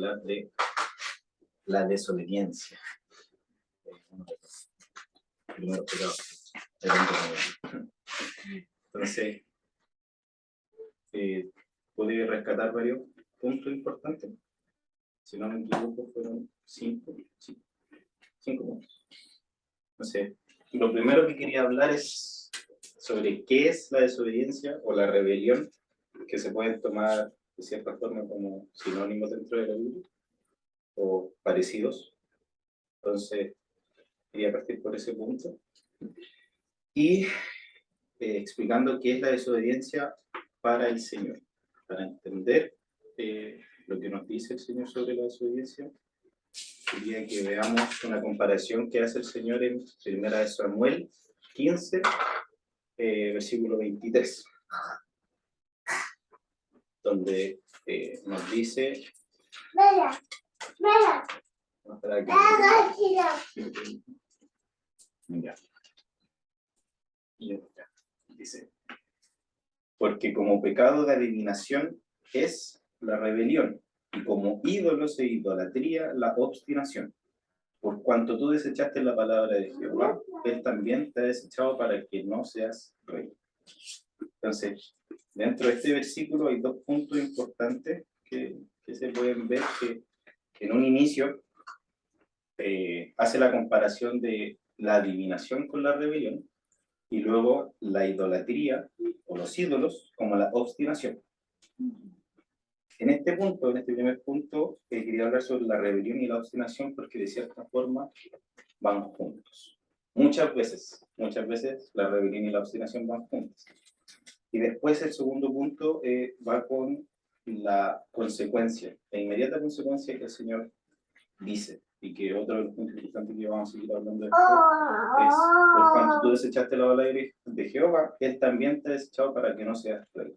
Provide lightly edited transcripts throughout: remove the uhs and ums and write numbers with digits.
hablar de la desobediencia. Uno de los primeros pecados del hombre. Entonces, pude rescatar varios puntos importantes. Si no me equivoco, fueron 5 puntos. Entonces, lo primero que quería hablar es sobre qué es la desobediencia o la rebelión, que se pueden tomar de cierta forma como sinónimos dentro de la Biblia o parecidos. Entonces, quería partir por ese punto y explicando qué es la desobediencia para el Señor, para entender lo que nos dice el Señor sobre la desobediencia. Quería que veamos una comparación que hace el Señor en 1 Samuel 15, versículo 23, donde nos dice... Dice, porque como pecado de adivinación es la rebelión, y como ídolos e idolatría la obstinación. Por cuanto tú desechaste la palabra de Jehová, él también te ha desechado para que no seas rey. Entonces, dentro de este versículo hay dos puntos importantes que se pueden ver, que en un inicio hace la comparación de la adivinación con la rebelión, y luego la idolatría o los ídolos como la obstinación. En este punto, en este primer punto, quería hablar sobre la rebelión y la obstinación porque de cierta forma van juntos. Muchas veces la rebelión y la obstinación van juntas. Y después el segundo punto va con la consecuencia, la inmediata consecuencia que el Señor dice, y que otro de los puntos importantes que vamos a seguir hablando después es, por cuanto tú desechaste la palabra de Jehová, él también te ha desechado para que no seas rey.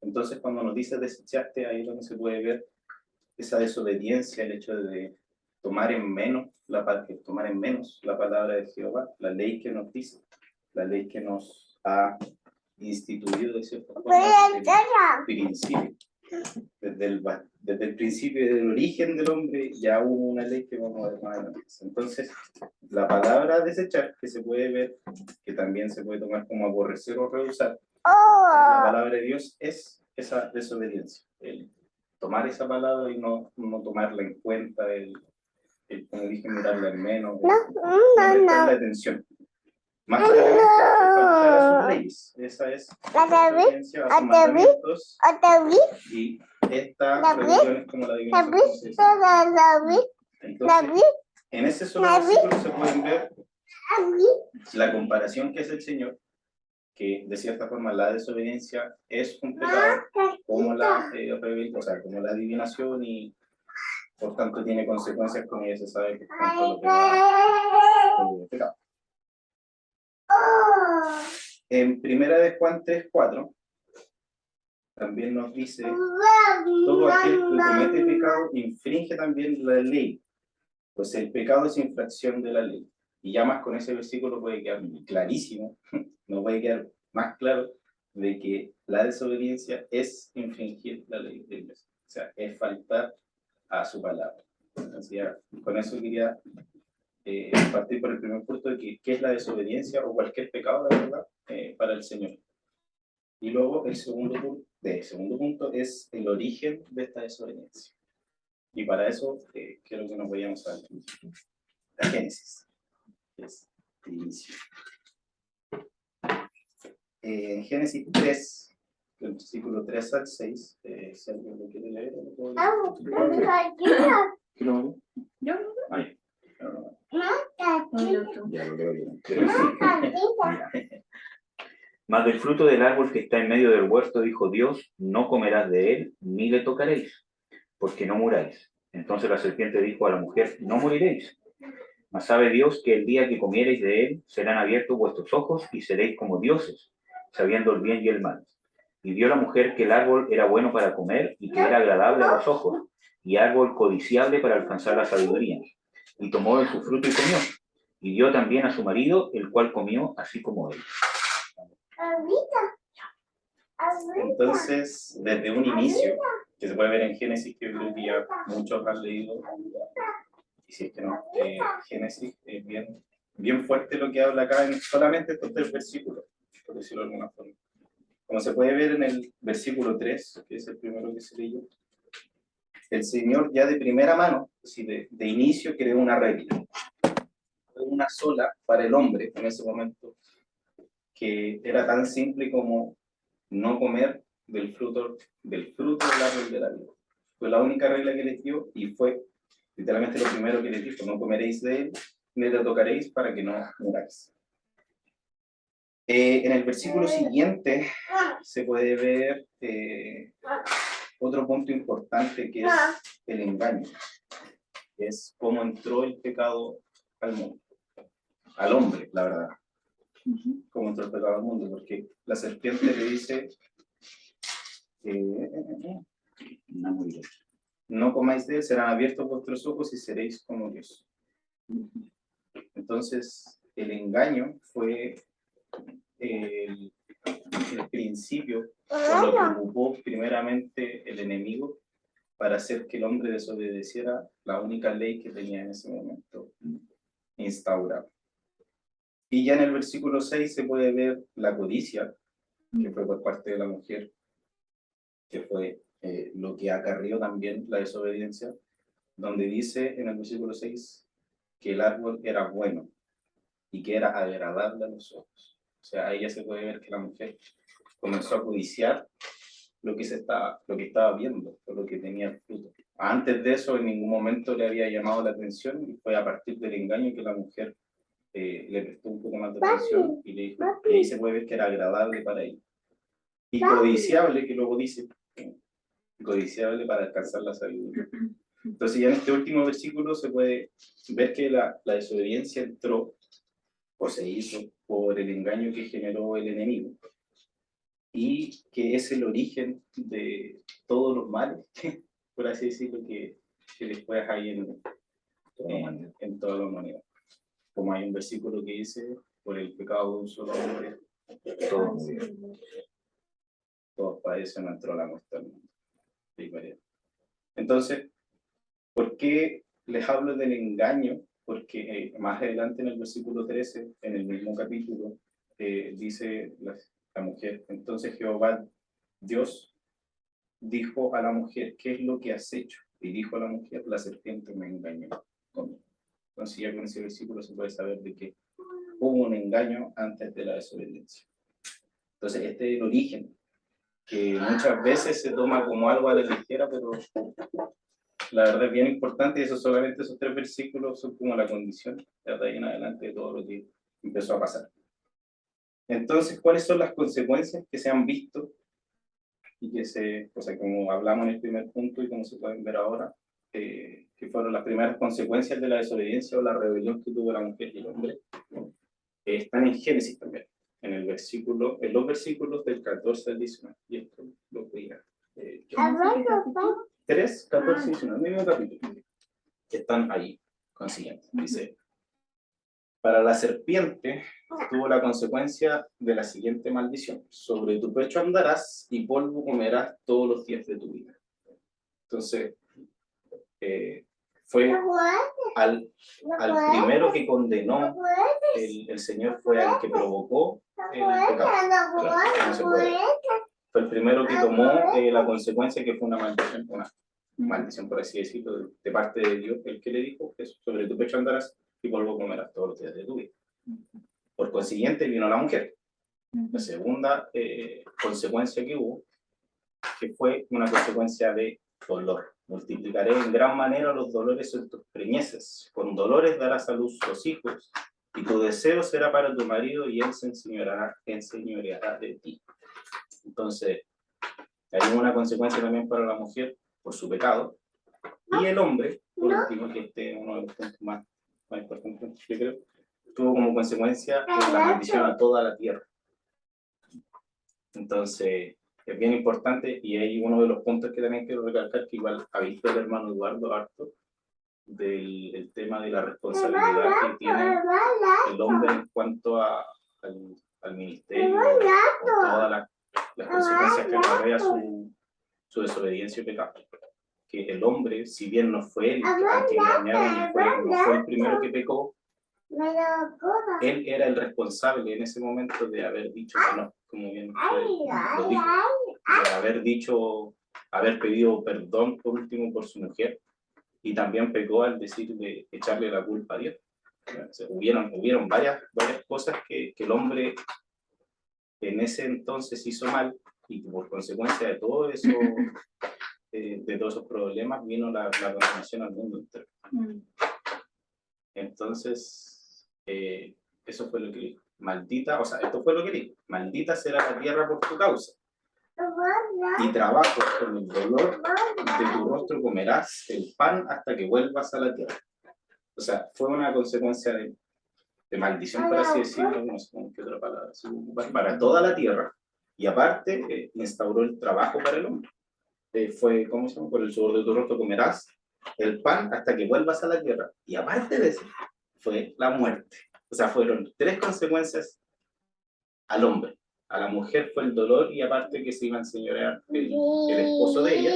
Entonces, cuando nos dice desechaste, ahí es donde se puede ver esa desobediencia, el hecho de tomar en menos la palabra de Jehová, la ley que nos dice, la ley que nos ha instituido de cierta forma desde el principio. Desde el principio, desde el origen del hombre, ya hubo una ley que vamos a ver más adelante. Entonces, la palabra desechar, que se puede ver, que también se puede tomar como aborrecer o rehusar, la palabra de Dios es esa desobediencia. El tomar esa palabra y no tomarla en cuenta, como dije, mirarla en menos, no prestarle atención. Más que faltar a sus leyes. Esa es la desobediencia a sus mandamientos. Y esta religión es como la adivinación. Entonces, en ese solo versículo se pueden ver la comparación que hace el Señor, que de cierta forma la desobediencia es un pecado como la rebelión, o sea, como la adivinación, y por tanto tiene consecuencias como ya se sabe que están con los pecados. En 1 Juan 3:4 también nos dice, todo aquel que comete pecado infringe también la ley, pues el pecado es infracción de la ley. Y ya más con ese versículo puede quedar clarísimo, no puede quedar más claro de que la desobediencia es infringir la ley de Dios. O sea, es faltar a su palabra. Entonces ya, con eso quería partir por el primer punto de qué es la desobediencia o cualquier pecado, la verdad, para el Señor. Y luego el segundo punto es el origen de esta desobediencia. Y para eso quiero que nos vayamos a la Génesis, que es el inicio. En Génesis 3, del versículo 3 al 6, si alguien lo quiere leer, lo puedo leer. ¿Quién lo lee? Yo. Ahí. Ya lo leo bien. Mas del fruto del árbol que está en medio del huerto, dijo Dios, no comerás de él, ni le tocaréis, porque no muráis. Entonces la serpiente dijo a la mujer, no moriréis. Mas sabe Dios que el día que comiereis de él, serán abiertos vuestros ojos, y seréis como dioses, sabiendo el bien y el mal. Y vio la mujer que el árbol era bueno para comer, y que era agradable a los ojos, y árbol codiciable para alcanzar la sabiduría. Y tomó de su fruto y comió. Y dio también a su marido, el cual comió así como él. Entonces, desde un inicio, que se puede ver en Génesis, que yo creo que ya muchos han leído, y si es que no, Génesis es bien fuerte lo que habla acá en solamente estos 3 versículos, por decirlo de alguna forma. Como se puede ver en el versículo 3, que es el primero que se leyó, el Señor ya de primera mano, así de inicio, creó una regla, una sola para el hombre en ese momento, que era tan simple como no comer del fruto del árbol de la vida. Fue la única regla que les dio y fue literalmente lo primero que les dijo: no comeréis de él, ni le tocaréis para que no muráis. En el versículo siguiente se puede ver otro punto importante, que es el engaño, que es cómo entró el pecado al mundo, al hombre, la verdad. Cómo entró el pecado al mundo, porque la serpiente le dice: no comáis de él, serán abiertos vuestros ojos y seréis como Dios. Entonces, el engaño fue el principio, por lo que ocupó primeramente el enemigo para hacer que el hombre desobedeciera la única ley que tenía en ese momento instaurada. Y ya en el versículo 6 se puede ver la codicia, que fue por parte de la mujer, que fue lo que acarrió también la desobediencia, donde dice en el versículo 6 que el árbol era bueno y que era agradable a los ojos. O sea, ahí ya se puede ver que la mujer comenzó a codiciar lo que estaba viendo, o lo que tenía el fruto. Antes de eso, en ningún momento le había llamado la atención, y fue a partir del engaño que la mujer le prestó un poco más de atención y le dijo, y ahí se puede ver que era agradable para ella. Y codiciable, que luego dice, codiciable para alcanzar la sabiduría. Entonces ya en este último versículo se puede ver que la desobediencia entró o se hizo por el engaño que generó el enemigo, y que es el origen de todos los males, por así decirlo, que después hay en toda la humanidad. Como hay un versículo que dice, por el pecado de un solo hombre, todos padecen, entró la muerte al mundo. Entonces, ¿por qué les hablo del engaño? Porque más adelante en el versículo 13, en el mismo capítulo, dice la mujer: entonces Jehová Dios dijo a la mujer, ¿qué es lo que has hecho? Y dijo a la mujer, la serpiente me engañó. Entonces ya con ese versículo se puede saber de que hubo un engaño antes de la desobediencia. Entonces este es el origen, que muchas veces se toma como algo a la ligera, pero la verdad es bien importante, y eso solamente esos 3 versículos son como la condición de ahí en adelante de todo lo que empezó a pasar. Entonces, ¿cuáles son las consecuencias que se han visto y que o sea, como hablamos en el primer punto y como se pueden ver ahora, que fueron las primeras consecuencias de la desobediencia o la rebelión que tuvo la mujer y el hombre? Están en Génesis también, en los versículos del 14 al 19, y esto lo voy a 3, 14 y 19, mismo capítulo, que están ahí, consiguientes. Dice: para la serpiente tuvo la consecuencia de la siguiente maldición: sobre tu pecho andarás y polvo comerás todos los días de tu vida. Entonces, fue al primero que condenó el Señor, fue al que provocó el pecado. No se puede. Fue el primero que tomó la consecuencia, que fue una maldición, por así decirlo, de parte de Dios, el que le dijo que sobre tu pecho andarás y polvo comerás todos los días de tu vida. Por consiguiente vino la mujer. La segunda consecuencia que hubo, que fue una consecuencia de dolor. Multiplicaré en gran manera los dolores en tus preñeces. Con dolores darás a luz los hijos, y tu deseo será para tu marido, y él se enseñoreará de ti. Entonces, hay una consecuencia también para la mujer por su pecado, y el hombre, por último, que este es uno de los puntos más importantes, yo creo, tuvo como consecuencia la maldición a toda la tierra. Entonces, es bien importante, y hay uno de los puntos que también quiero recalcar, que igual ha visto el hermano Eduardo harto, del tema de la responsabilidad que tiene el hombre en cuanto al ministerio, o todas las consecuencias que acarrea su desobediencia y pecado. Que el hombre, si bien no fue el que engañaron, no fue el primero que pecó, él era el responsable en ese momento de haber dicho que no, como bien lo dijo, de haber dicho, haber pedido perdón por último por su mujer, y también pecó al decir de echarle la culpa a Dios. O sea, hubieron varias cosas que el hombre en ese entonces hizo mal, y por consecuencia de todo eso, de todos esos problemas, vino la condenación al mundo entero. Entonces, eso fue lo que dijo. Maldita, o sea, esto fue lo que dijo. Maldita será la tierra por tu causa. Y trabajo con el dolor de tu rostro comerás el pan hasta que vuelvas a la tierra. O sea, fue una consecuencia de maldición, por así decirlo, no sé qué otra palabra, para toda la tierra. Y aparte, instauró el trabajo para el hombre. Fue, ¿cómo se llama? Por el sudor de tu rostro comerás el pan hasta que vuelvas a la tierra. Y aparte de eso, fue la muerte. O sea, fueron 3 consecuencias al hombre. A la mujer fue el dolor, y aparte que se iba a enseñorear el esposo de ella,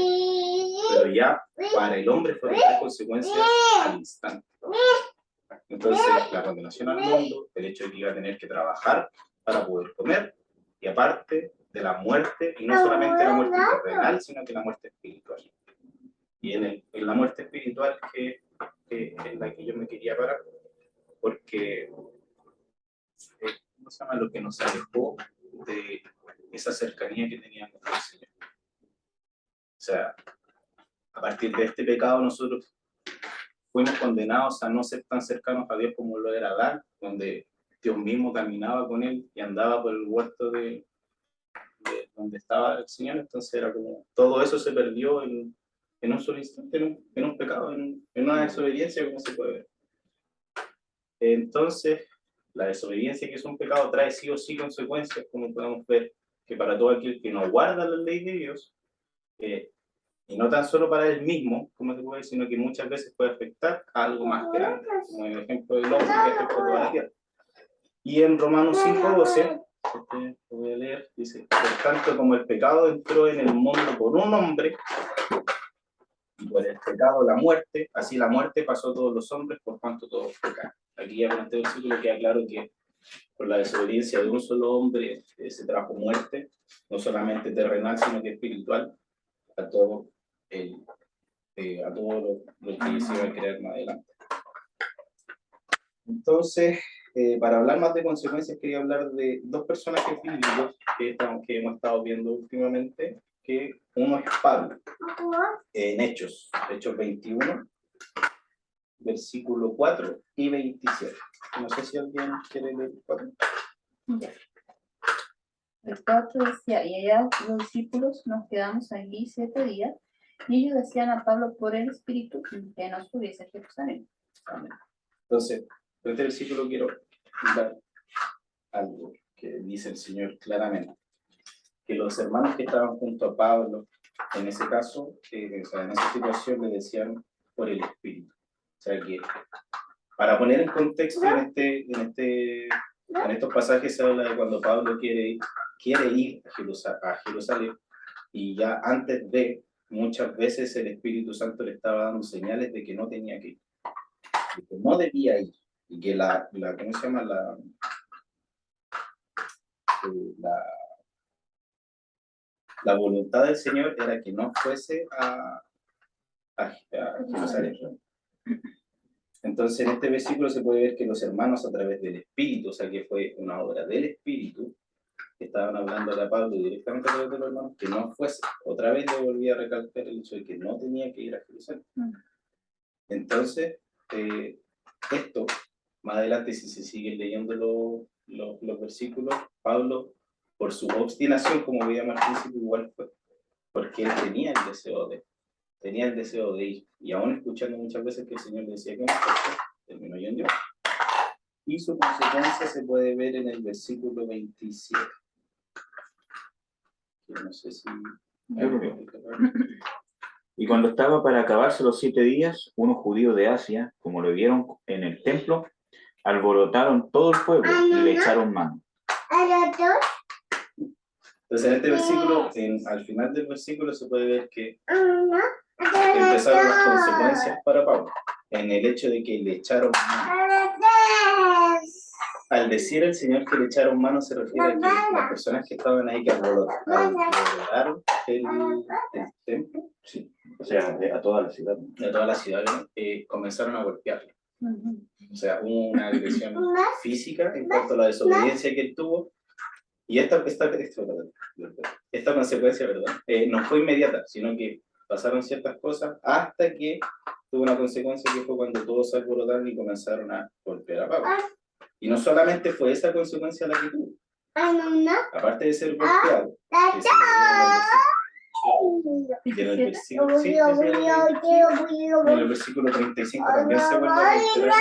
pero ya para el hombre fueron 3 consecuencias al instante. Entonces, la condenación al mundo, el hecho de que iba a tener que trabajar para poder comer, y aparte de la muerte, y no solamente la muerte terrenal, sino que la muerte espiritual. Y en la muerte espiritual que en la que yo me quería parar, porque ¿cómo se llama? Lo que nos alejó de esa cercanía que teníamos con el Señor. O sea, a partir de este pecado nosotros fuimos condenados a no ser tan cercanos a Dios como lo era Adán, donde Dios mismo caminaba con él y andaba por el huerto de donde estaba el Señor. Entonces era como, todo eso se perdió en un solo instante, en un pecado, en una desobediencia, como se puede ver. Entonces, la desobediencia, que es un pecado, trae sí o sí consecuencias, como podemos ver, que para todo aquel que no guarda la ley de Dios, y no tan solo para él mismo, como se puede decir, sino que muchas veces puede afectar a algo más grande, como el ejemplo del hombre que afecta a toda la tierra. Y en Romanos 5:12, lo voy a leer, dice: por tanto, como el pecado entró en el mundo por un hombre, y por el pecado la muerte, así la muerte pasó a todos los hombres por cuanto todos pecaron. Aquí ya con este versículo queda claro que por la desobediencia de un solo hombre se trajo muerte, no solamente terrenal, sino que espiritual, a todo lo que se iba a crear más adelante. Entonces, para hablar más de consecuencias, quería hablar de 2 personajes bíblicos que hemos estado viendo últimamente, que uno es Pablo, en Hechos 21, versículo 4 y 27. No sé si alguien quiere leer el 4. Ya. El 4 decía: y allá los discípulos nos quedamos allí 7 días, y ellos decían a Pablo por el Espíritu que no estuviese en Jerusalén. Amén. Entonces, en este versículo quiero dar algo que dice el Señor claramente, que los hermanos que estaban junto a Pablo, en ese caso, o sea, en esa situación, le decían por el Espíritu. O sea que, para poner en contexto, en estos pasajes se habla de cuando Pablo quiere ir a Jerusalén, y ya antes de, muchas veces el Espíritu Santo le estaba dando señales de que no tenía que ir, de que no debía ir, y que ¿cómo se llama? La voluntad del Señor era que no fuese a Jerusalén. Entonces, en este versículo se puede ver que los hermanos, a través del Espíritu, o sea, que fue una obra del Espíritu, estaban hablando a Pablo directamente a través de los hermanos, que no fuese. Otra vez le volví a recalcar el hecho de que no tenía que ir a Jerusalén. Entonces, esto, más adelante, si se siguen leyendo los versículos, Pablo, por su obstinación, como veíamos al principio, igual fue, porque él tenía el deseo de ir, y aún escuchando muchas veces que el Señor le decía que no, terminó yendo. Y su consecuencia se puede ver en el versículo 27. No sé si... Y cuando estaba para acabarse los 7 días, unos judíos de Asia, como lo vieron en el templo, alborotaron todo el pueblo y le echaron mano. Entonces, en este versículo, al final del versículo, se puede ver que empezaron las consecuencias para Pablo, en el hecho de que le echaron mano. Al decir el Señor que le echaron mano, se refiere a que las personas que estaban ahí, que alborotaron el templo, Sí. O sea, a toda la ciudad. de toda la ciudad, comenzaron a golpearlo. O sea, hubo una agresión física en cuanto a la desobediencia que él tuvo. Y esta consecuencia, ¿verdad? No fue inmediata, sino que pasaron ciertas cosas hasta que tuvo una consecuencia que fue cuando todos se alborotaron y comenzaron a golpear a Pablo. Y no solamente fue esa consecuencia la que tuvo. Aparte de ser golpeado, en el versículo, sí, en el versículo 35 también se vuelve a reiterar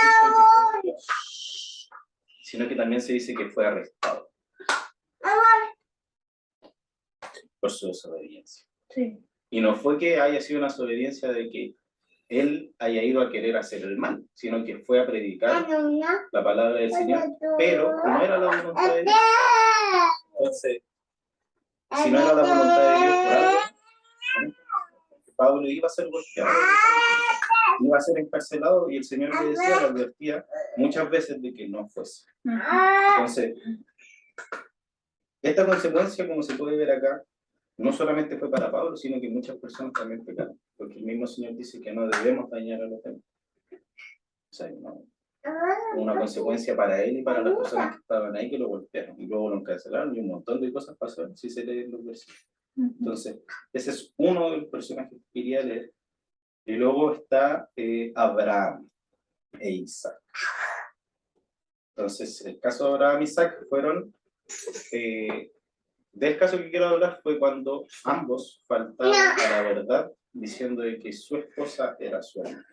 sino que también se dice que fue arrestado por su desobediencia. Sí. Y no fue que haya sido una desobediencia de que él haya ido a querer hacer el mal, sino que fue a predicar la palabra del Señor, pero no era la voluntad de Dios. Entonces, si no era la voluntad de Dios por algo, Pablo iba a ser golpeado, iba a ser encarcelado, y el Señor le decía, le advertía muchas veces de que no fuese. Entonces, esta consecuencia, como se puede ver acá, no solamente fue para Pablo, sino que muchas personas también pecaron, porque el mismo Señor dice que no debemos dañar a los demás. O sea, una consecuencia para él y para las personas que estaban ahí, que lo golpearon y luego lo encarcelaron, y un montón de cosas pasaron, si se leen los versículos. Entonces, ese es uno de los personajes que quería leer. Y luego está Abraham e Isaac. Entonces, el caso de Abraham e Isaac fueron... del caso que quiero hablar fue cuando ambos faltaron a la verdad, diciendo de que su esposa era su hermana,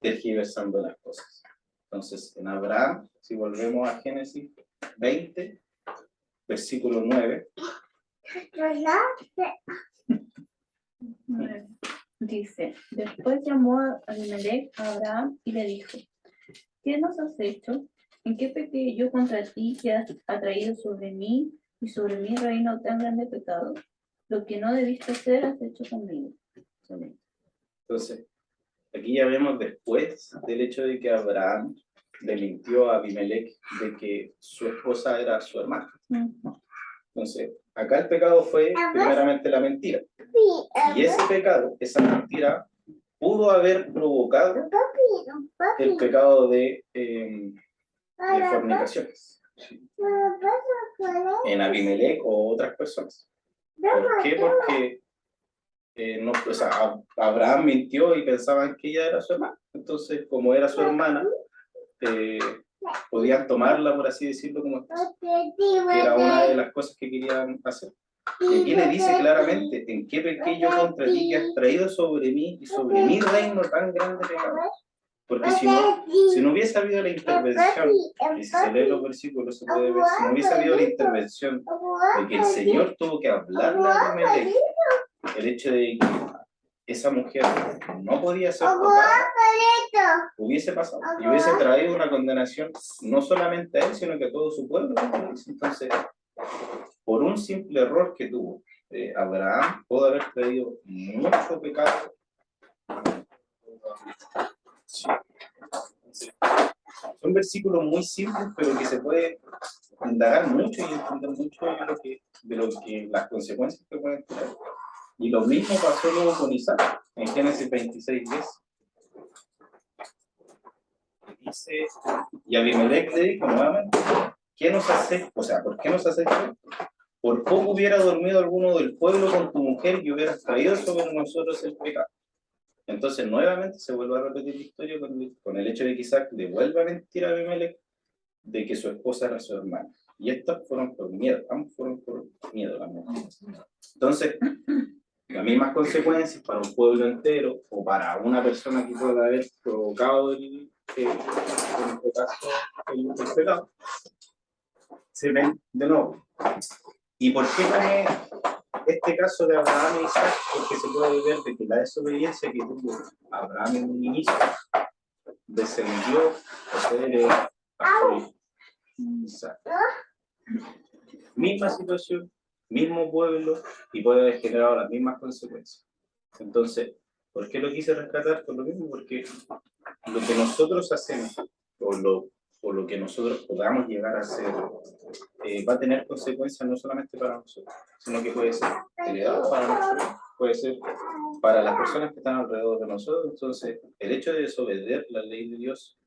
tergiversando las cosas. Entonces, en Abraham, si volvemos a Génesis 20, versículo 9. Dice, después llamó a Abimelech a Abraham y le dijo, ¿qué nos has hecho? ¿En qué pequé yo contra ti que has atraído sobre mí y sobre mi reino tan grande pecado? Lo que no debiste hacer has hecho conmigo. Entonces, aquí ya vemos después del hecho de que Abraham le mintió a Abimelech de que su esposa era su hermana. Entonces, acá el pecado fue primeramente la mentira. Y ese pecado, esa mentira, pudo haber provocado el pecado de fornicación en Abimelech o otras personas. ¿Por qué? Porque no, o sea, Abraham mintió y pensaban que ella era su hermana. Entonces, como era su hermana, podían tomarla, por así decirlo, como esposa, que era una de las cosas que querían hacer. Y aquí le dice claramente, ¿en qué pequé yo contra ti que has traído sobre mí y sobre mi reino tan grande pecado? Porque si no hubiese habido la intervención, y si se lee los versículos se puede ver, si no hubiese habido la intervención de que el Señor tuvo que hablarle a Abimelech, el hecho de que esa mujer no podía ser tocada, hubiese pasado y hubiese traído una condenación no solamente a él, sino que a todo su pueblo. Entonces, por un simple error que tuvo Abraham, pudo haber traído mucho pecado. Son versículos muy simples, pero que se puede indagar mucho y entender mucho de lo que las consecuencias que pueden tener. Y lo mismo pasó luego con Isaac, en Génesis 26:10. Dice, y Abimelech le dijo nuevamente, ¿qué nos hace? O sea, ¿por qué nos hace esto? Por poco hubiera dormido alguno del pueblo con tu mujer y hubieras traído sobre nosotros el pecado. Entonces, nuevamente se vuelve a repetir la historia con el hecho de que Isaac le vuelve a mentir a Abimelech de que su esposa era su hermana. Y estas fueron por miedo, ambos fueron por miedo las mujeres. Entonces, las mismas consecuencias para un pueblo entero o para una persona que pueda haber provocado en este caso, el pecado, se ven de nuevo. ¿Y por qué pone este caso de Abraham e Isaac? Porque se puede ver de que la desobediencia que tuvo Abraham en un inicio descendió a ser Isaac. Misma situación, mismo pueblo y puede haber generado las mismas consecuencias. Entonces, ¿por qué lo quise rescatar? Por lo mismo, porque lo que nosotros hacemos, o lo que nosotros podamos llegar a hacer, va a tener consecuencias no solamente para nosotros, sino que puede ser heredado para nosotros, puede ser para las personas que están alrededor de nosotros. Entonces, el hecho de desobedecer la ley de Dios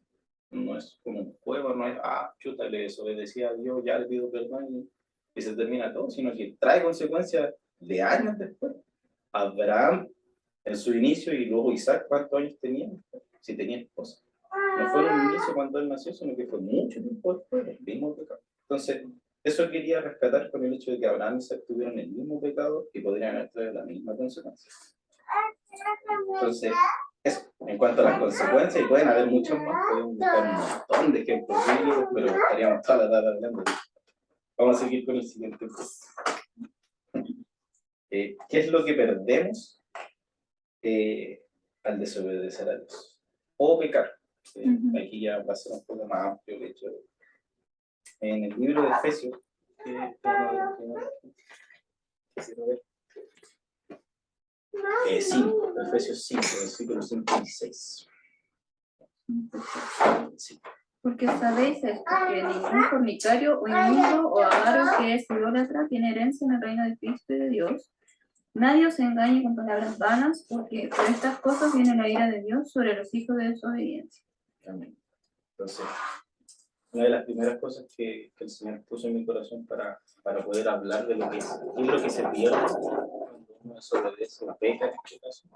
no es como un juego, no es, chuta, le desobedecía a Dios, ya le pido perdón y se termina todo, sino que trae consecuencias de años después. Abraham, en su inicio, y luego Isaac, ¿cuántos años tenía? Si tenía esposa. No fue en el inicio cuando él nació, sino que fue mucho tiempo después, el mismo pecado. Entonces, eso quería rescatar con el hecho de que Abraham y Isaac tuvieron el mismo pecado y podrían haber traído la misma consecuencia. Entonces, eso, en cuanto a las consecuencias, y pueden haber muchas más, podemos buscar un montón de ejemplos bíblicos, pero estaríamos toda la tarde hablando. Vamos a seguir con el siguiente. ¿Qué es lo que perdemos al desobedecer a Dios? O pecar. Aquí ya va a ser un poco más amplio el hecho de... En el libro de Efesios, Efesios 5, versículos 5 y 6. Sí. Porque sabéis esto, que ningún fornicario o inmundo o avaro que es idólatra tiene herencia en el reino de Cristo y de Dios. Nadie os engañe con palabras vanas, porque por estas cosas viene la ira de Dios sobre los hijos de desobediencia. Amén. Entonces, una de las primeras cosas que el Señor puso en mi corazón para poder hablar de lo que se pierde cuando uno desobedece o peca, en este caso,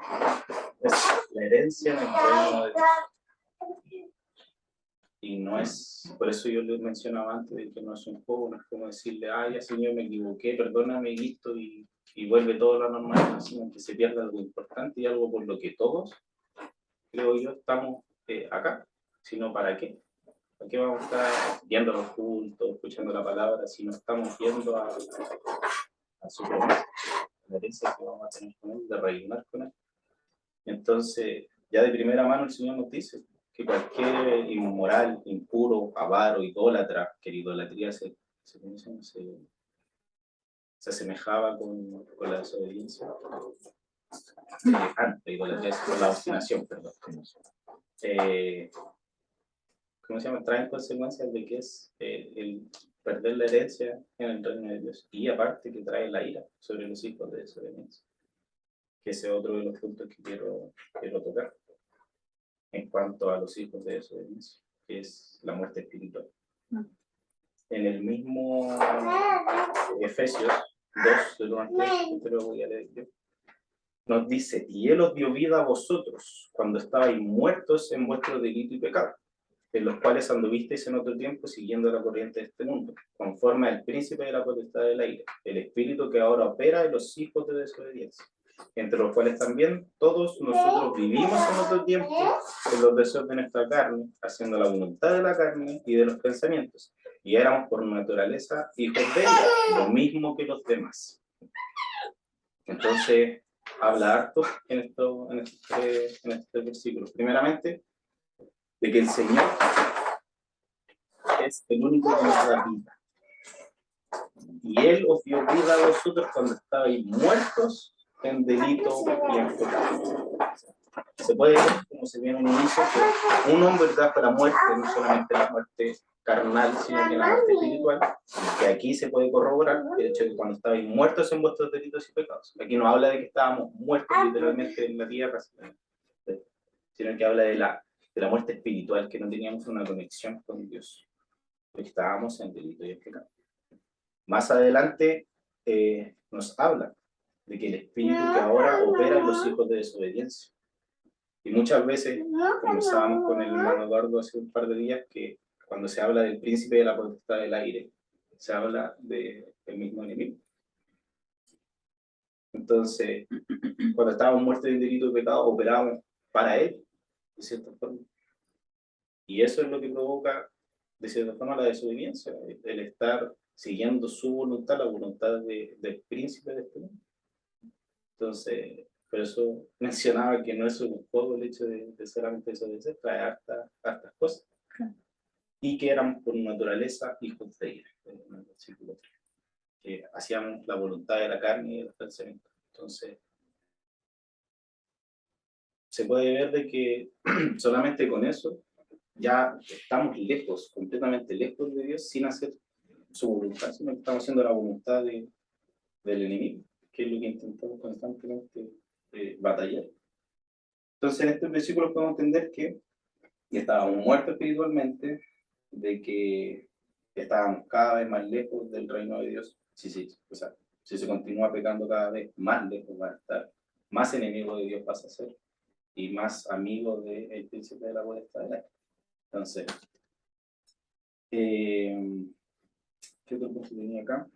es la herencia en el reino de Dios. Y no es, por eso yo les mencionaba antes de que no es un juego, no es como decirle, ya Señor, me equivoqué, perdóname, listo, y vuelve todo a la normalidad, sino que se pierde algo importante y algo por lo que todos, creo yo, estamos acá, sino ¿para qué? ¿Para qué vamos a estar viendo los cultos, escuchando la palabra, si no estamos viendo a su promesa, la herencia que vamos a tener con él, de reinar con él? Entonces, ya de primera mano el Señor nos dice que cualquier inmoral, impuro, avaro, idólatra, que la idolatría se asemejaba con la desobediencia. La idolatría es con la obstinación, perdón. ¿Cómo se llama? Traen consecuencias de que es el perder la herencia en el reino de Dios. Y aparte que trae la ira sobre los hijos de desobediencia. Que ese es otro de los puntos que quiero tocar. En cuanto a los hijos de desobediencia, que es la muerte espiritual. En el mismo Efesios 2, del 1 al 3, te lo voy a leer yo, nos dice, y Él os dio vida a vosotros, cuando estabais muertos en vuestro delito y pecado, en los cuales anduvisteis en otro tiempo siguiendo la corriente de este mundo, conforme al príncipe de la potestad del aire, el espíritu que ahora opera en los hijos de desobediencia, entre los cuales también todos nosotros vivimos en otro tiempo en los deseos de nuestra carne, haciendo la voluntad de la carne y de los pensamientos, y éramos por naturaleza hijos de ella, lo mismo que los demás. Entonces, habla harto en este versículo. Primeramente, de que el Señor es el único que nos da vida. Y Él os dio vida a vosotros cuando estabais muertos en delito y en pecado. Se puede ver, como se ve en un inicio, que un hombre trajo la muerte, no solamente la muerte carnal, sino que la muerte espiritual, que aquí se puede corroborar el hecho de que cuando estabais muertos en vuestros delitos y pecados. Aquí no habla de que estábamos muertos literalmente en la tierra, sino que habla de la muerte espiritual, que no teníamos una conexión con Dios, porque estábamos en delito y en pecado. Más adelante nos habla de que el espíritu que ahora opera en los hijos de desobediencia. Y muchas veces, conversábamos con el hermano Eduardo hace un par de días, que cuando se habla del príncipe de la potestad del aire, se habla del mismo enemigo. Entonces, cuando estábamos muertos en delito y pecado, operábamos para él, de cierta forma. Y eso es lo que provoca, de cierta forma, la desobediencia, el estar siguiendo su voluntad, la voluntad del príncipe de este mundo. Entonces, por eso mencionaba que no es un juego el hecho de solamente desobedecer, trae hartas cosas. Y que eran por naturaleza hijos de ira, en el versículo 3. hacíamos la voluntad de la carne y del pensamiento. Entonces, se puede ver de que solamente con eso ya estamos lejos, completamente lejos de Dios, sin hacer su voluntad, sino que estamos haciendo la voluntad del enemigo, que es lo que intentamos constantemente batallar. Entonces, en estos versículos podemos entender que estábamos muertos espiritualmente, de que estábamos cada vez más lejos del reino de Dios. O sea, si se continúa pecando cada vez más lejos, va a estar, más enemigo de Dios vas a ser, y más amigo del príncipe de la potestad del aire. Entonces, ¿qué otro punto tenía acá?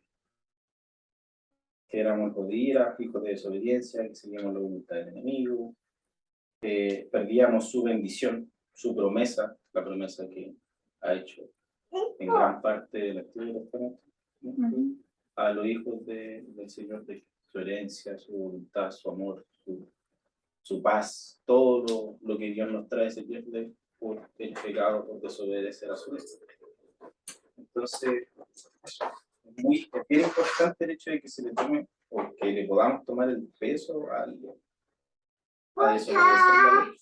Que éramos hijos de ira, hijos de desobediencia, que seguíamos la voluntad del enemigo, perdíamos su bendición, su promesa, la promesa que ha hecho en gran parte del Antiguo Testamento, ¿no? A los hijos del Señor, de su herencia, su voluntad, su amor, su paz, todo lo que Dios nos trae se pierde por el pecado, por desobedecer a su ley. Entonces, es bien importante el hecho de que se le tome, o que le podamos tomar el peso a desobedecer la ley.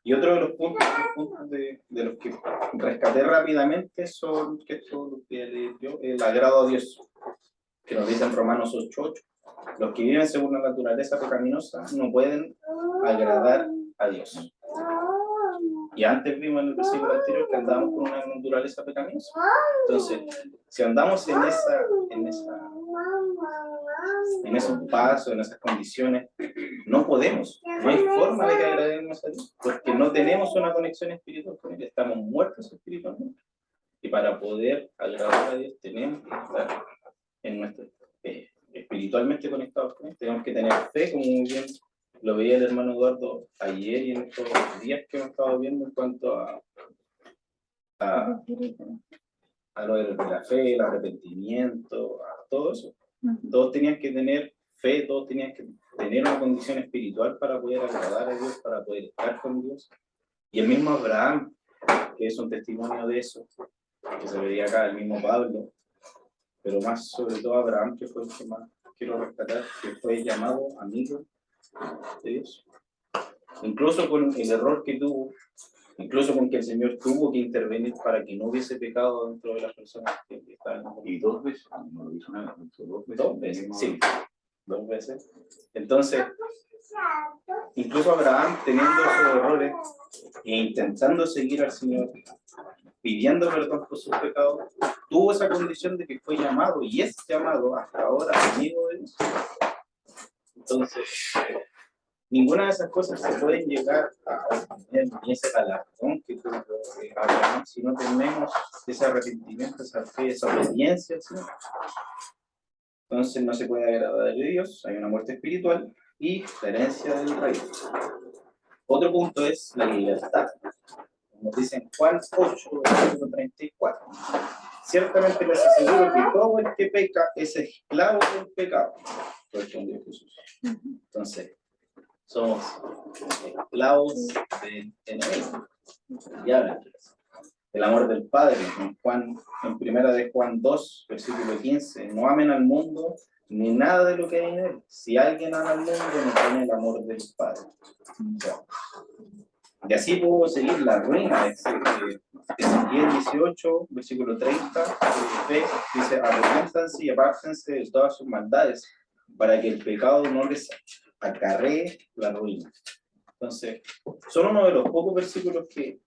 Y otro de los puntos de los que rescaté rápidamente son que esto lo que le dio el agrado a Dios, que nos dice en Romanos 8:8. Los que viven según la naturaleza pecaminosa no pueden agradar a Dios. Y antes vimos en el versículo anterior que andamos con una naturaleza pecaminosa. Entonces, si andamos en esos pasos, en esas condiciones, no podemos, no hay forma de que agrademos a Dios, porque no tenemos una conexión espiritual con Él, estamos muertos espiritualmente. Y para poder agradar a Dios tenemos que estar en nuestro, espiritualmente conectados con Él, tenemos que tener fe, como muy bien lo veía el hermano Eduardo ayer y en estos días que hemos estado viendo en cuanto a lo de la fe, el arrepentimiento, a todo eso. Todos tenían que tener fe, todos tenían que tener una condición espiritual para poder agradar a Dios, para poder estar con Dios. Y el mismo Abraham, que es un testimonio de eso, que se veía acá, el mismo Pablo, pero más sobre todo Abraham, que fue el que más quiero rescatar, que fue llamado amigo de Dios. Incluso con el error que tuvo, incluso con que el Señor tuvo que intervenir para que no hubiese pecado dentro de las personas que estaban. Y 2 veces, no lo hizo nada, 2 veces. 2 veces, sí, 2 veces. Entonces, incluso Abraham, teniendo esos errores e intentando seguir al Señor, pidiendo perdón por sus pecados, tuvo esa condición de que fue llamado y es llamado hasta ahora amigo de Dios. Entonces, ninguna de esas cosas se pueden llegar a obtener ni ese galardón que tuvo Abraham si no tenemos ese arrepentimiento, esa fe, esa obediencia, ¿sí? Entonces no se puede agradar a Dios, hay una muerte espiritual y la herencia del rey. Otro punto es la libertad. Nos dice en Juan 8:34. Ciertamente les aseguro que todo el que peca es esclavo del pecado, respondió Jesús. Entonces, somos esclavos del enemigo, del diablo. El amor del Padre, en primera de Juan 2, versículo 15, no amen al mundo ni nada de lo que hay en él. Si alguien ama al mundo, no tiene el amor del Padre. Y así puedo seguir la ruina. Ezequiel 18, versículo 30, dice, arrepiéntanse y apártense de todas sus maldades, para que el pecado no les acarree la ruina. Entonces, son uno de los pocos versículos que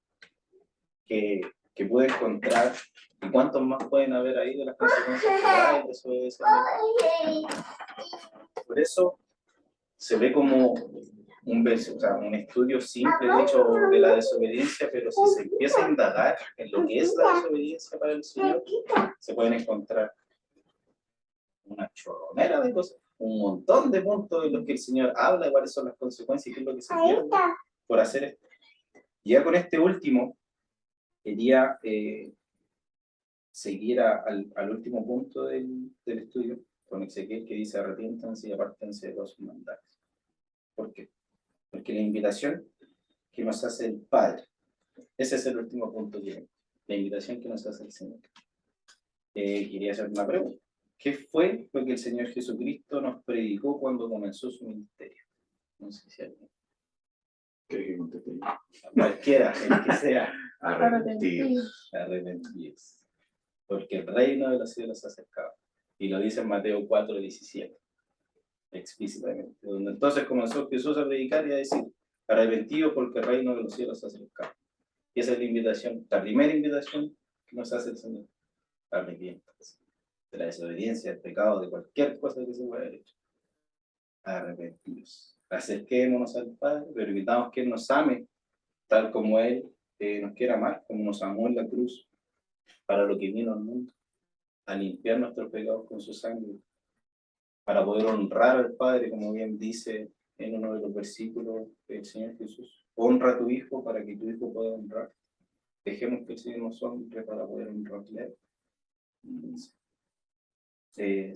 pude encontrar, y cuántos más pueden haber ahí de las consecuencias que trae eso. Por eso se ve como un estudio simple, de hecho, de la desobediencia, pero si se empieza a indagar en lo que es la desobediencia para el Señor, se pueden encontrar una chorronera de cosas, un montón de puntos de los que el Señor habla, cuáles son las consecuencias y qué es lo que se pierde por hacer esto. Y ya con este último, quería seguir al último punto del estudio, con Ezequiel, que dice arrepiéntanse y apártense de los maldades. ¿Por qué? Porque la invitación que nos hace el Padre, ese es el último punto que la invitación que nos hace el Señor. Quería hacer una pregunta. ¿Qué fue lo que el Señor Jesucristo nos predicó cuando comenzó su ministerio? No sé si alguien. ¿Qué que contesté yo? Cualquiera, el que sea. Arrepentidos. Arrepentidos. Porque el reino de los cielos se ha acercado. Y lo dice en Mateo 4:17. Explícitamente. Donde entonces comenzó Jesús a predicar y a decir: arrepentidos porque el reino de los cielos se ha acercado. Y esa es la invitación, la primera invitación que nos hace el Señor. Arrepiéntanse de la desobediencia, del pecado, de cualquier cosa que se pueda haber hecho. Arrepentidos. Acerquémonos al Padre, permitamos que Él nos ame, tal como Él nos quiere amar, como nos amó en la cruz, para lo que vino al mundo, a limpiar nuestros pecados con su sangre, para poder honrar al Padre, como bien dice en uno de los versículos del Señor Jesús. Honra a tu Hijo para que tu Hijo pueda honrar. Dejemos que el Señor nos honre para poder honrarle.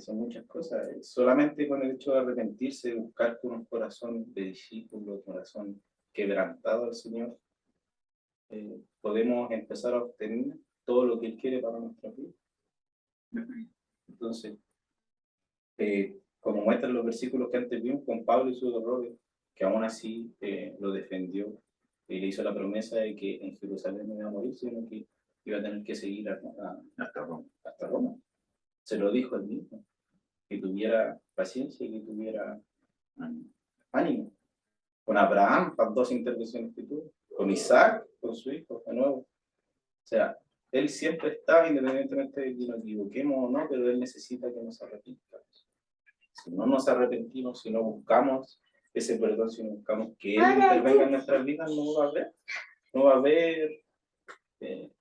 Son muchas cosas. Solamente con el hecho de arrepentirse, de buscar con un corazón de discípulo, un corazón quebrantado al Señor, podemos empezar a obtener todo lo que Él quiere para nuestra vida. Entonces, como muestran los versículos que antes vimos con Pablo y sus errores, que aún así lo defendió y le hizo la promesa de que en Jerusalén no iba a morir, sino que iba a tener que seguir hasta Roma. Se lo dijo él mismo, que tuviera paciencia y que tuviera ánimo. Con Abraham, las dos intervenciones que tuvo, con Isaac, con su hijo, de nuevo. O sea, él siempre está, independientemente de que nos equivoquemos o no, pero él necesita que nos arrepintamos. Si no nos arrepentimos, si no buscamos ese perdón, si no buscamos que Él intervenga en nuestras vidas, no va a haber,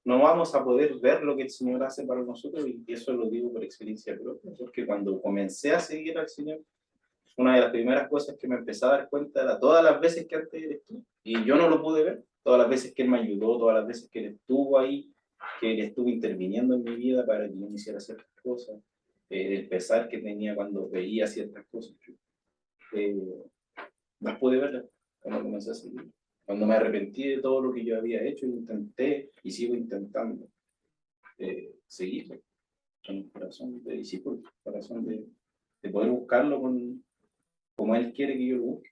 no vamos a poder ver lo que el Señor hace para nosotros, y eso lo digo por experiencia propia, porque cuando comencé a seguir al Señor, una de las primeras cosas que me empecé a dar cuenta era todas las veces que antes Él estuvo, y yo no lo pude ver, todas las veces que Él me ayudó, todas las veces que Él estuvo ahí, que Él estuvo interviniendo en mi vida para que yo me hiciera ciertas cosas, el pesar que tenía cuando veía ciertas cosas, las pude ver cuando comencé a seguir, cuando me arrepentí de todo lo que yo había hecho, intenté y sigo intentando seguirlo con un corazón de discípulo, corazón de poder buscarlo como Él quiere que yo lo busque.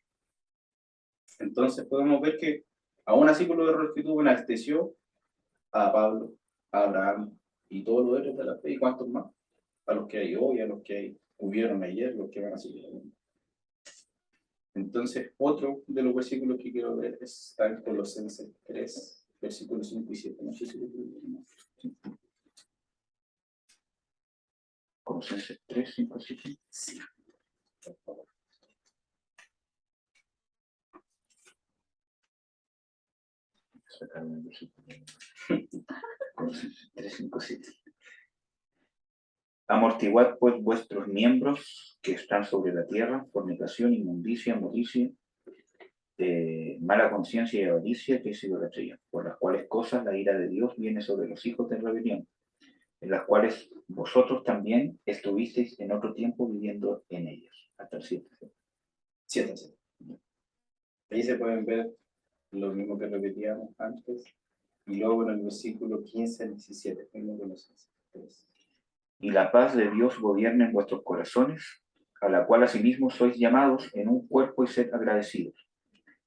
Entonces podemos ver que aún así por los errores que tuvo, enalteció a Pablo, a Abraham y todos los héroes de la fe, y cuántos más, a los que hay hoy, a los que hubieron ayer, los que van a seguir hoy. Entonces, otro de los versículos que quiero ver está en Colosenses 3, versículos 5 y 7. No sé si lo puedo. Colosenses 3, 5, 7. Sí, por favor. Sacarme el versículo. Colosenses 3, 5, 7. Amortiguad pues vuestros miembros que están sobre la tierra, fornicación, inmundicia, malicia, mala conciencia y avaricia, que es idolatría, por las cuales cosas la ira de Dios viene sobre los hijos de rebelión, en las cuales vosotros también estuvisteis en otro tiempo viviendo en ellas. Hasta el 7. 7. Ahí se pueden ver lo mismo que repetíamos antes, y luego en el versículo 15 al 17, mismo Colosenses 3. Y la paz de Dios gobierna en vuestros corazones, a la cual asimismo sois llamados en un cuerpo y sed agradecidos.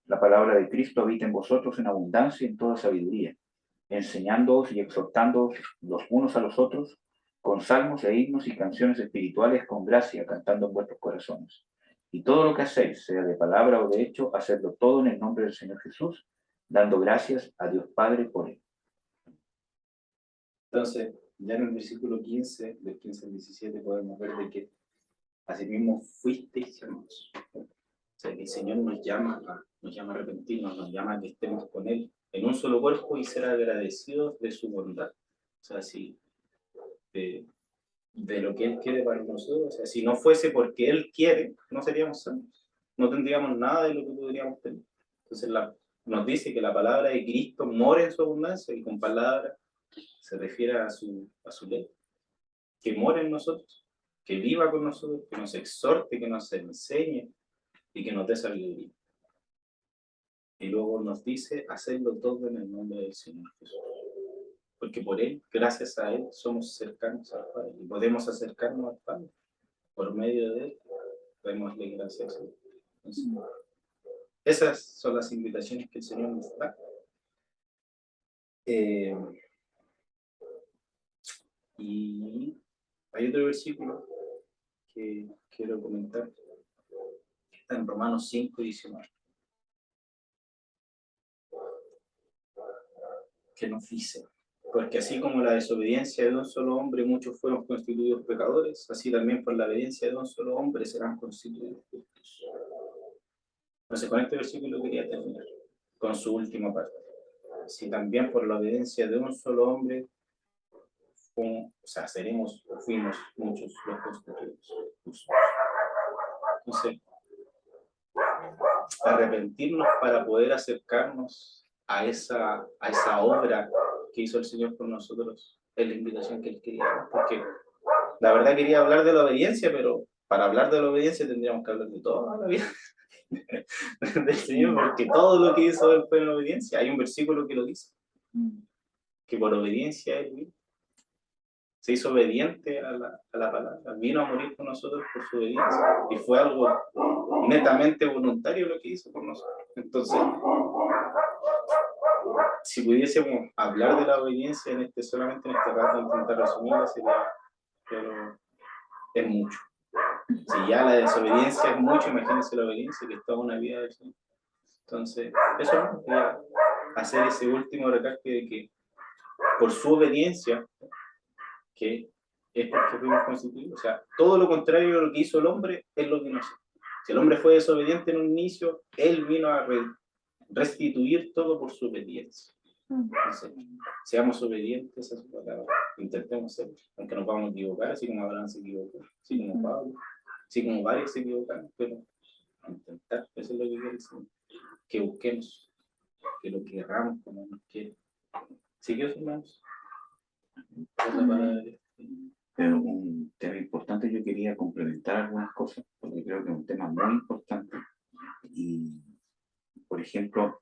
La palabra de Cristo habita en vosotros en abundancia y en toda sabiduría, enseñándoos y exhortándoos los unos a los otros con salmos e himnos y canciones espirituales con gracia, cantando en vuestros corazones. Y todo lo que hacéis, sea de palabra o de hecho, hacedlo todo en el nombre del Señor Jesús, dando gracias a Dios Padre por él. Entonces, ya en el versículo 15, del 15 al 17, podemos ver de que asimismo fuisteis llamados. O sea, que el Señor nos llama a arrepentirnos, nos llama a que estemos con Él en un solo cuerpo y ser agradecidos de su bondad. O sea, si de lo que Él quiere para nosotros, o sea, si no fuese porque Él quiere, no seríamos sanos, no tendríamos nada de lo que podríamos tener. Entonces nos dice que la palabra de Cristo mora en su abundancia, y con palabra se refiere a su ley, que mora en nosotros, que viva con nosotros, que nos exhorte, que nos enseñe y que nos dé sabiduría. Y luego nos dice hacerlo todo en el nombre del Señor Jesús. Porque por Él, gracias a Él, somos cercanos al Padre y podemos acercarnos al Padre. por medio de él, démosle gracias a Dios. Entonces, esas son las invitaciones que el Señor nos da. Y hay otro versículo que quiero comentar, que está en Romanos 5:19, que nos dice: porque así como la desobediencia de un solo hombre muchos fueron constituidos pecadores, así también por la obediencia de un solo hombre serán constituidos justos. Entonces con este versículo quería terminar, con su última parte. Si también por la obediencia de un solo hombre, seremos o fuimos muchos los constituidos justos. Entonces, arrepentirnos para poder acercarnos a esa obra que hizo el Señor por nosotros, es la invitación que Él quería dar, porque la verdad quería hablar de la obediencia, pero para hablar de la obediencia tendríamos que hablar de toda la vida del Señor, porque todo lo que hizo Él fue en obediencia. Hay un versículo que lo dice, que por obediencia Él se hizo obediente a la palabra, vino a morir por nosotros por su obediencia, y fue algo netamente voluntario lo que hizo por nosotros. Entonces, si pudiésemos hablar de la obediencia solamente en este rato, intentar resumirla, sería, pero es mucho. Si ya la desobediencia es mucho, imagínense la obediencia, que es toda una vida del Señor. Entonces, eso es quería hacer ese último recalque de que por su obediencia, que es porque fuimos constituidos, o sea, todo lo contrario de lo que hizo el hombre, es lo que no hace. Si el hombre fue desobediente en un inicio, él vino a restituir todo por su obediencia. Entonces, seamos obedientes a su palabra, intentemos ser, aunque nos vamos a equivocar, así como Abraham se equivocó, así como Pablo, así como varios se equivocaron, pero intentar, eso es lo que quiere decir, que busquemos, que lo querramos como nos quiere. ¿Sí que os hermanos? Pero un tema importante, yo quería complementar algunas cosas, porque creo que es un tema muy importante. Y, por ejemplo,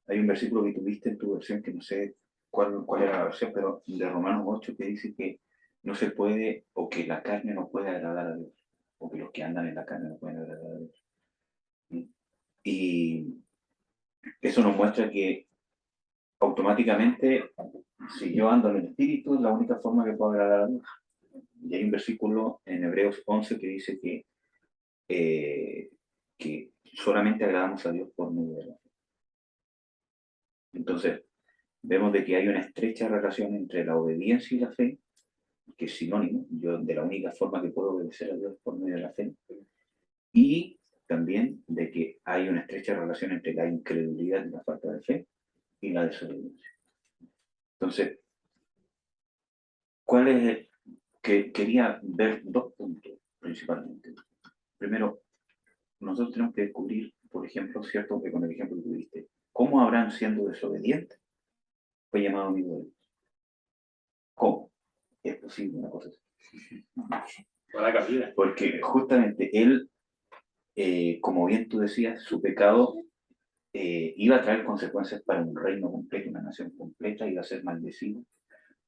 hay un versículo que tuviste en tu versión, que no sé cuál era la versión, pero de Romanos 8, que dice que no se puede, o que la carne no puede agradar a Dios, o que los que andan en la carne no pueden agradar a Dios. Y eso nos muestra que automáticamente, si yo ando en el Espíritu, es la única forma que puedo agradar a Dios. Y hay un versículo en Hebreos 11 que dice que solamente agradamos a Dios por medio de la fe. Entonces, vemos de que hay una estrecha relación entre la obediencia y la fe, que es sinónimo, yo de la única forma que puedo obedecer a Dios por medio de la fe, y también de que hay una estrecha relación entre la incredulidad y la falta de fe y la desobediencia. Entonces, ¿cuál es el que quería ver dos puntos principalmente? Primero, nosotros tenemos que descubrir, por ejemplo, cierto que con el ejemplo que tuviste, cómo Abraham, siendo desobediente, fue llamado amigo de Dios. ¿Cómo? Es posible una cosa así. Porque justamente él, como bien tú decías, su pecado iba a traer consecuencias para un reino completo, una nación completa, iba a ser maldecido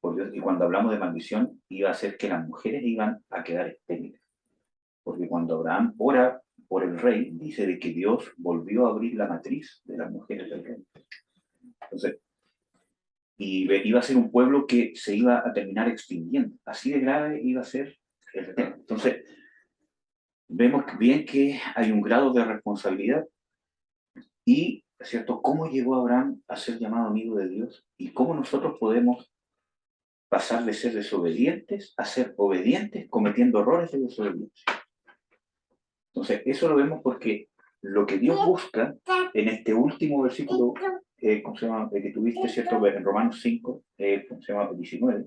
por Dios. Y cuando hablamos de maldición, iba a ser que las mujeres iban a quedar estériles. Porque cuando Abraham ora por el rey, dice de que Dios volvió a abrir la matriz de las mujeres del rey. Entonces, y iba a ser un pueblo que se iba a terminar extinguiendo. Así de grave iba a ser el tema. Entonces, vemos bien que hay un grado de responsabilidad y, ¿cierto?, cómo llegó Abraham a ser llamado amigo de Dios y cómo nosotros podemos pasar de ser desobedientes a ser obedientes cometiendo errores de desobediencia. Entonces, eso lo vemos porque lo que Dios busca en este último versículo, ¿cómo se llama? Que tuviste, ¿cierto? En Romanos 5, ¿cómo se llama? 19.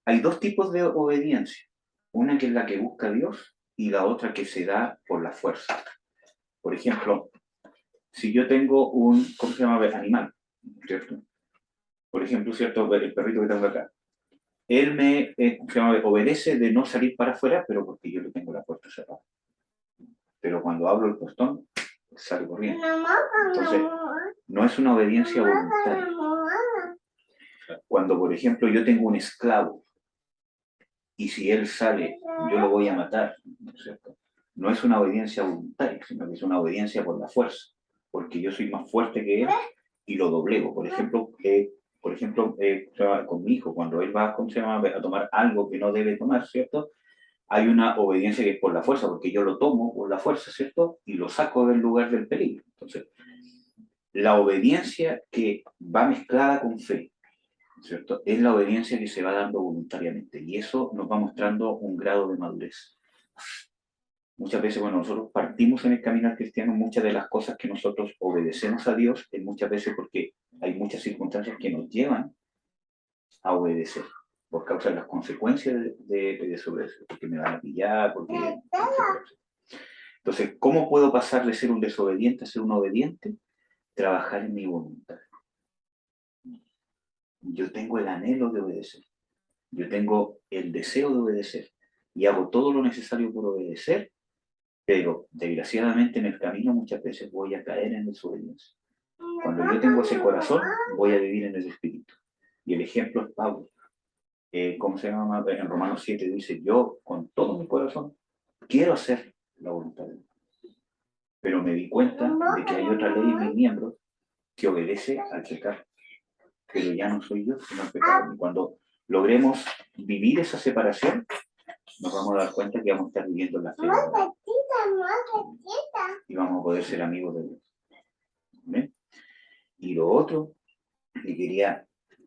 Hay dos tipos de obediencia. Una que es la que busca Dios y la otra que se da por la fuerza. Por ejemplo, si yo tengo un, ¿cómo se llama? Animal, ¿cierto? Por ejemplo, ¿cierto? El perrito que tengo acá. Él me obedece de no salir para afuera, pero porque yo le tengo la puerta cerrada. Pero cuando abro el portón, sale corriendo. Entonces, no es una obediencia voluntaria. Cuando, por ejemplo, yo tengo un esclavo y si él sale, yo lo voy a matar, ¿no es cierto? No es una obediencia voluntaria, sino que es una obediencia por la fuerza, porque yo soy más fuerte que él y lo doblego. Por ejemplo, con mi hijo, cuando él va ¿cómo se llama? A tomar algo que no debe tomar, ¿cierto? Hay una obediencia que es por la fuerza, porque yo lo tomo por la fuerza, ¿cierto? Y lo saco del lugar del peligro. Entonces, la obediencia que va mezclada con fe, ¿cierto? Es la obediencia que se va dando voluntariamente, y eso nos va mostrando un grado de madurez. Muchas veces, bueno, nosotros partimos en el camino cristiano, muchas de las cosas que nosotros obedecemos a Dios es muchas veces porque hay muchas circunstancias que nos llevan a obedecer por causa de las consecuencias de desobedecer, porque me van a pillar, porque... Entonces, ¿cómo puedo pasar de ser un desobediente a ser un obediente? Trabajar en mi voluntad. Yo tengo el anhelo de obedecer, yo tengo el deseo de obedecer, y hago todo lo necesario por obedecer, pero desgraciadamente en el camino muchas veces voy a caer en desobediencia. Cuando yo tengo ese corazón, voy a vivir en el Espíritu. Y el ejemplo es Pablo. ¿Cómo se llama? En Romanos 7 dice, yo con todo mi corazón quiero hacer la voluntad de Dios. Pero me di cuenta de que hay otra ley en mis miembros que obedece al pecado. Pero ya no soy yo, sino el pecado. Y cuando logremos vivir esa separación, nos vamos a dar cuenta que vamos a estar viviendo en la fe. Y vamos a poder ser amigos de Dios. ¿Ven? Y lo otro, que quería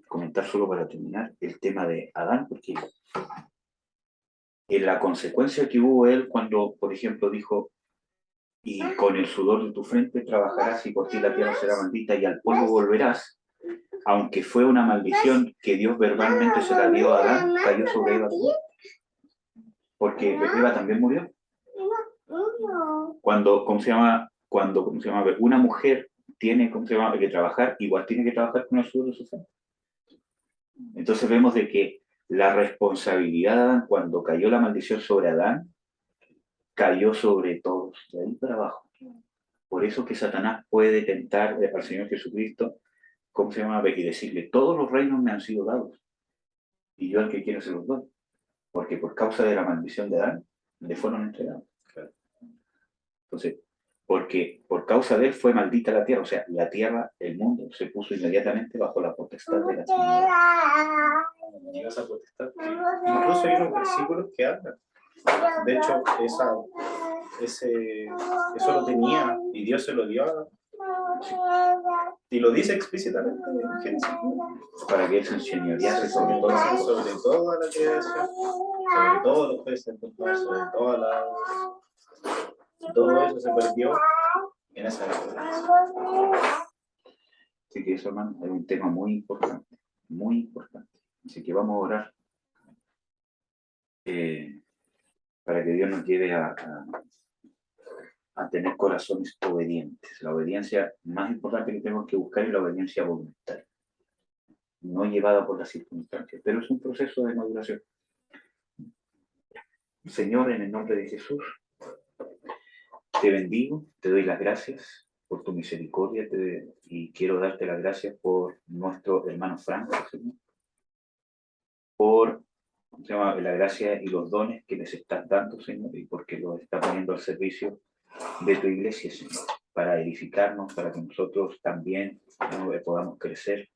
comentar solo para terminar, el tema de Adán, porque en la consecuencia que hubo él cuando, por ejemplo, dijo, y con el sudor de tu frente trabajarás y por ti la tierra será maldita y al polvo volverás, aunque fue una maldición que Dios verbalmente se la dio a Adán, cayó sobre Eva, porque Eva también murió. Cuando, ¿cómo se llama? Una mujer tiene, que trabajar, igual tiene que trabajar con el sudor de su frente. Entonces vemos de que la responsabilidad de Adán, cuando cayó la maldición sobre Adán, cayó sobre todos, de ahí para abajo. Por eso que Satanás puede tentar al Señor Jesucristo, ¿cómo se llama? Y decirle, todos los reinos me han sido dados, y yo al que quiero se los doy. Porque por causa de la maldición de Adán, le fueron entregados. Entonces, porque por causa de él fue maldita la tierra, o sea, la tierra, el mundo, se puso inmediatamente bajo la potestad de la tierra. Esa potestad. Incluso hay unos versículos que hablan. De hecho, eso lo tenía y Dios se lo dio. Y lo dice explícitamente en Génesis. Para que él se enseñorease sobre toda la creación, sobre todos los peces, sobre toda la... Todo eso se perdió en esa época. Así que eso, hermano, es un tema muy importante, muy importante. Así que vamos a orar para que Dios nos lleve a tener corazones obedientes. La obediencia más importante que tenemos que buscar es la obediencia voluntaria, no llevada por las circunstancias, pero es un proceso de maduración. Señor, en el nombre de Jesús, te bendigo, te doy las gracias por tu misericordia y quiero darte las gracias por nuestro hermano Franco, Señor, por la gracia y los dones que les estás dando, Señor, y porque los está poniendo al servicio de tu iglesia, Señor, para edificarnos, para que nosotros también podamos crecer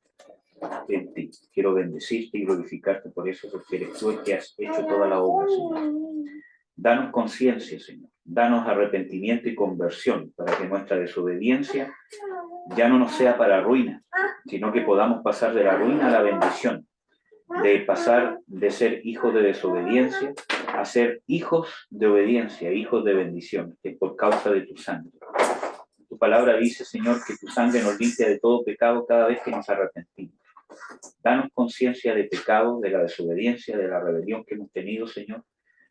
en ti. Quiero bendecirte y glorificarte por eso, porque eres tú el que has hecho toda la obra, Señor. Danos conciencia, Señor. Danos arrepentimiento y conversión para que nuestra desobediencia ya no nos sea para ruina, sino que podamos pasar de la ruina a la bendición, de pasar de ser hijos de desobediencia a ser hijos de obediencia, hijos de bendición, que por causa de tu sangre. Tu palabra dice, Señor, que tu sangre nos limpia de todo pecado cada vez que nos arrepentimos. Danos conciencia de pecado, de la desobediencia, de la rebelión que hemos tenido, Señor,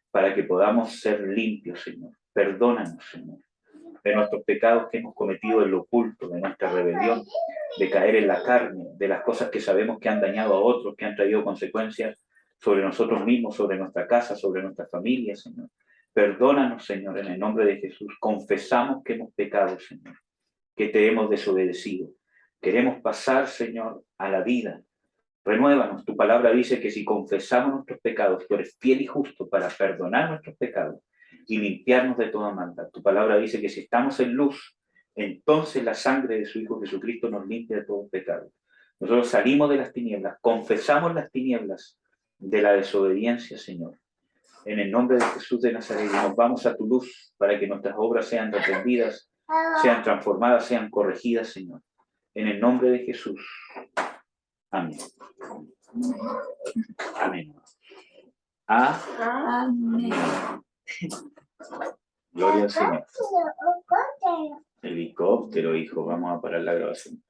para que podamos ser limpios, Señor. Perdónanos, Señor, de nuestros pecados que hemos cometido en lo oculto, de nuestra rebelión, de caer en la carne, de las cosas que sabemos que han dañado a otros, que han traído consecuencias sobre nosotros mismos, sobre nuestra casa, sobre nuestra familia, Señor. Perdónanos, Señor, en el nombre de Jesús. Confesamos que hemos pecado, Señor, que te hemos desobedecido. Queremos pasar, Señor, a la vida Renuévanos. Tu palabra dice que si confesamos nuestros pecados, tú eres fiel y justo para perdonar nuestros pecados y limpiarnos de toda maldad. Tu palabra dice que si estamos en luz, entonces la sangre de su Hijo Jesucristo nos limpia de todo pecado. Nosotros salimos de las tinieblas, confesamos las tinieblas de la desobediencia, Señor. En el nombre de Jesús de Nazaret, nos vamos a tu luz para que nuestras obras sean reprendidas, sean transformadas, sean corregidas, Señor. En el nombre de Jesús. Amén. Amén. Amén. Gloria al Señor. Helicóptero, hijo. Vamos a parar la grabación.